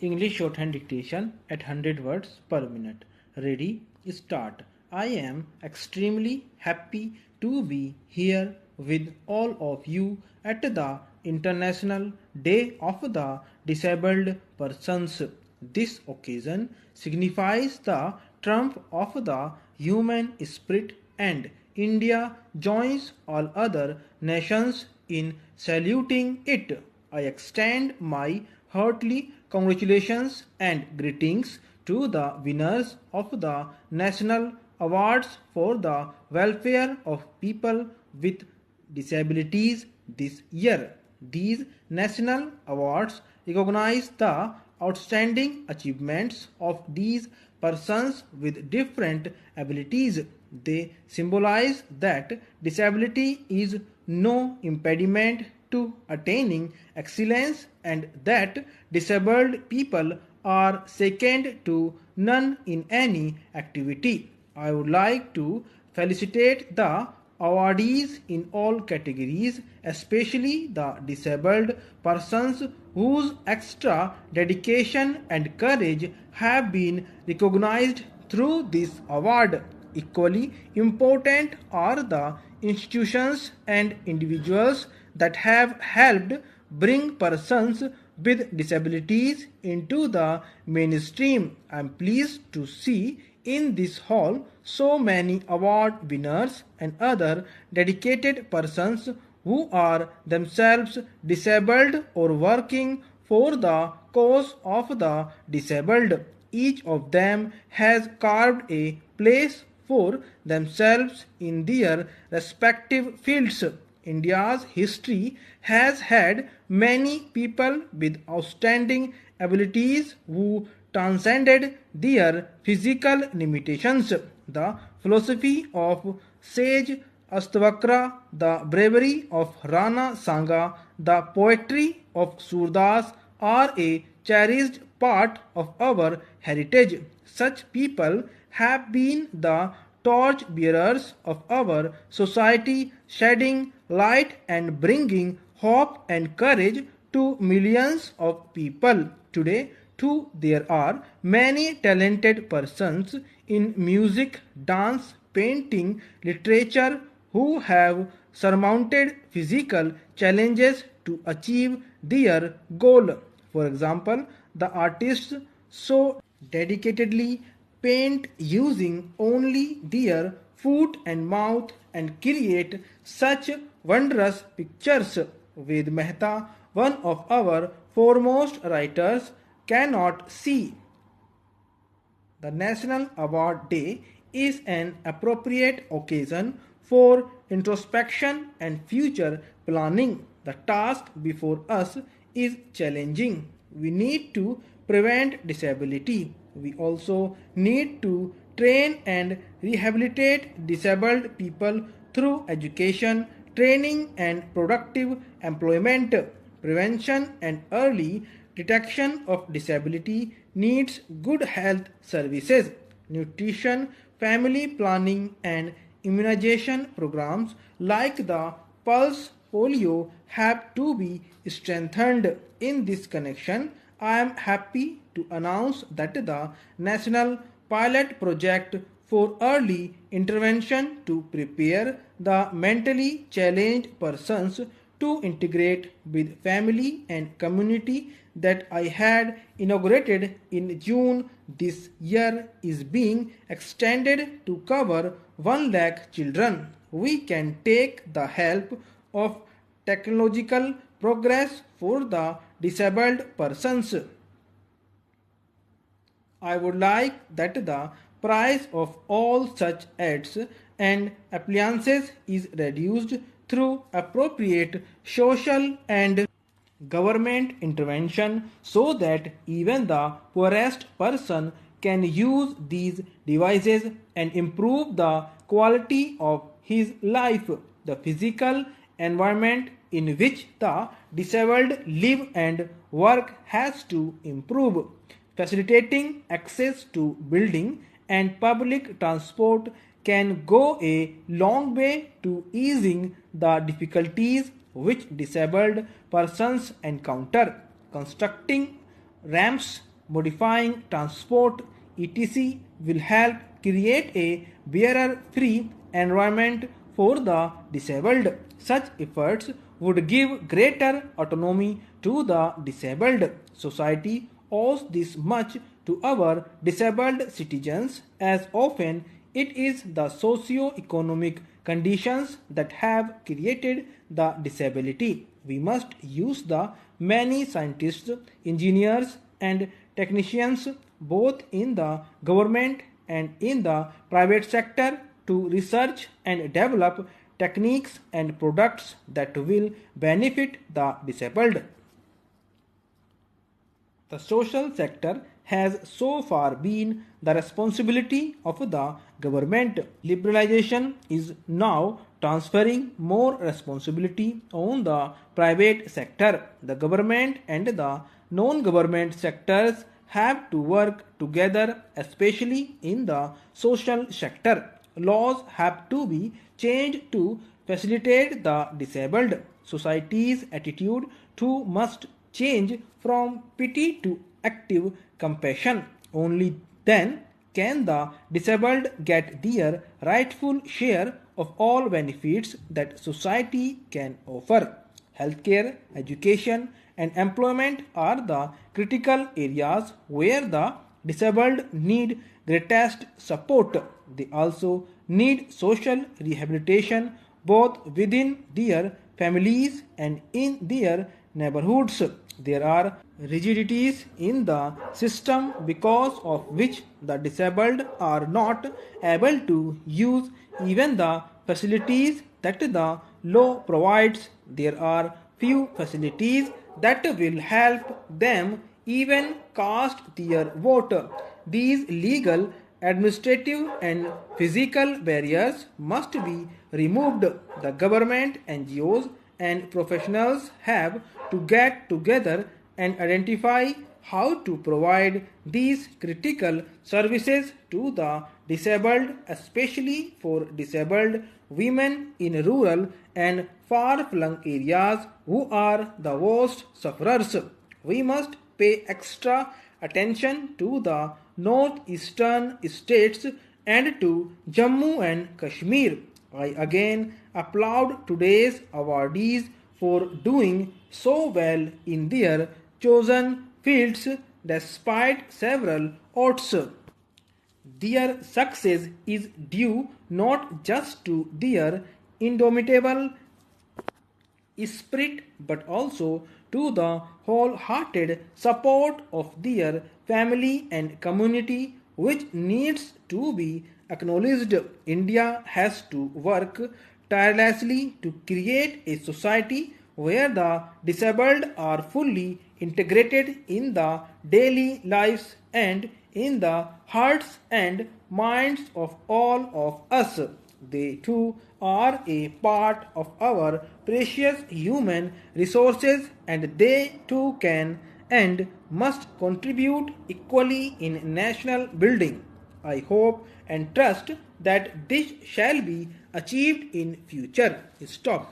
English shorthand dictation at 100 words per minute. Ready? Start. I am extremely happy to be here with all of you at the International Day of the Disabled Persons. This occasion signifies the triumph of the human spirit, and India joins all other nations in saluting it. I extend my heartily congratulations and greetings to the winners of the National Awards for the Welfare of People with Disabilities this year. These national awards recognize the outstanding achievements of these persons with different abilities. They symbolize that disability is no impediment to attaining excellence and that disabled people are second to none in any activity. I would like to felicitate the awardees in all categories, especially the disabled persons whose extra dedication and courage have been recognized through this award. Equally important are the institutions and individuals that have helped bring persons with disabilities into the mainstream. I am pleased to see in this hall so many award winners and other dedicated persons who are themselves disabled or working for the cause of the disabled. Each of them has carved a place for themselves in their respective fields. India's history has had many people with outstanding abilities who transcended their physical limitations. The philosophy of sage Astavakra, the bravery of Rana Sanga, the poetry of Surdas are a cherished part of our heritage. Such people have been the torch bearers of our society, shedding light and bringing hope and courage to millions of people. Today, too, there are many talented persons in music, dance, painting, literature who have surmounted physical challenges to achieve their goal. For example, the artists so dedicatedly paint using only their foot and mouth and create such wondrous pictures. Ved Mehta, one of our foremost writers, cannot see the National Award Day is an appropriate occasion for introspection and future planning. The task before us is challenging. We need to prevent disability. We also need to train and rehabilitate disabled people through education, training, and productive employment. Prevention and early detection of disability needs good health services, nutrition, family planning, and immunization programs like the Pulse Polio have to be strengthened. In this connection, I am happy to announce that the National Pilot Project for Early Intervention to prepare the mentally challenged persons to integrate with family and community that I had inaugurated in June this year is being extended to cover 1 lakh children. We can take the help of technological progress for the disabled persons. I would like that the price of all such aids and appliances is reduced through appropriate social and government intervention so that even the poorest person can use these devices and improve the quality of his life. The physical environment in which the disabled live and work has to improve. Facilitating access to building and public transport can go a long way to easing the difficulties which disabled persons encounter. Constructing ramps, modifying transport, etc. will help create a barrier-free environment for the disabled. Such efforts would give greater autonomy to the disabled. Society owes this much to our disabled citizens, as often it is the socio-economic conditions that have created the disability. We must use the many scientists, engineers, and technicians, both in the government and in the private sector, to research and develop techniques and products that will benefit the disabled. The social sector has so far been the responsibility of the government. Liberalization is now transferring more responsibility on the private sector. The government and the non-government sectors have to work together, especially in the social sector. Laws have to be changed to facilitate the disabled. Society's attitude too must change from pity to active compassion. Only then can the disabled get their rightful share of all benefits that society can offer. Healthcare, education, and employment are the critical areas where the disabled need greatest support. They also need social rehabilitation both within their families and in their neighborhoods. There are rigidities in the system because of which the disabled are not able to use even the facilities that the law provides. There are few facilities that will help them even cast their vote. These legal, administrative, and physical barriers must be removed. The government, NGOs, and professionals have to get together and identify how to provide these critical services to the disabled, especially for disabled women in rural and far-flung areas who are the worst sufferers. We must pay extra attention to the northeastern states and to Jammu and Kashmir. I again applaud today's awardees for doing so well in their chosen fields despite several odds. Their success is due not just to their indomitable spirit but also to the wholehearted support of their family and community, which needs to be acknowledged. India has to work tirelessly to create a society where the disabled are fully integrated in the daily lives and in the hearts and minds of all of us. They too are a part of our precious human resources, and they too can and must contribute equally in national building. I hope and trust that this shall be achieved in future. Stop.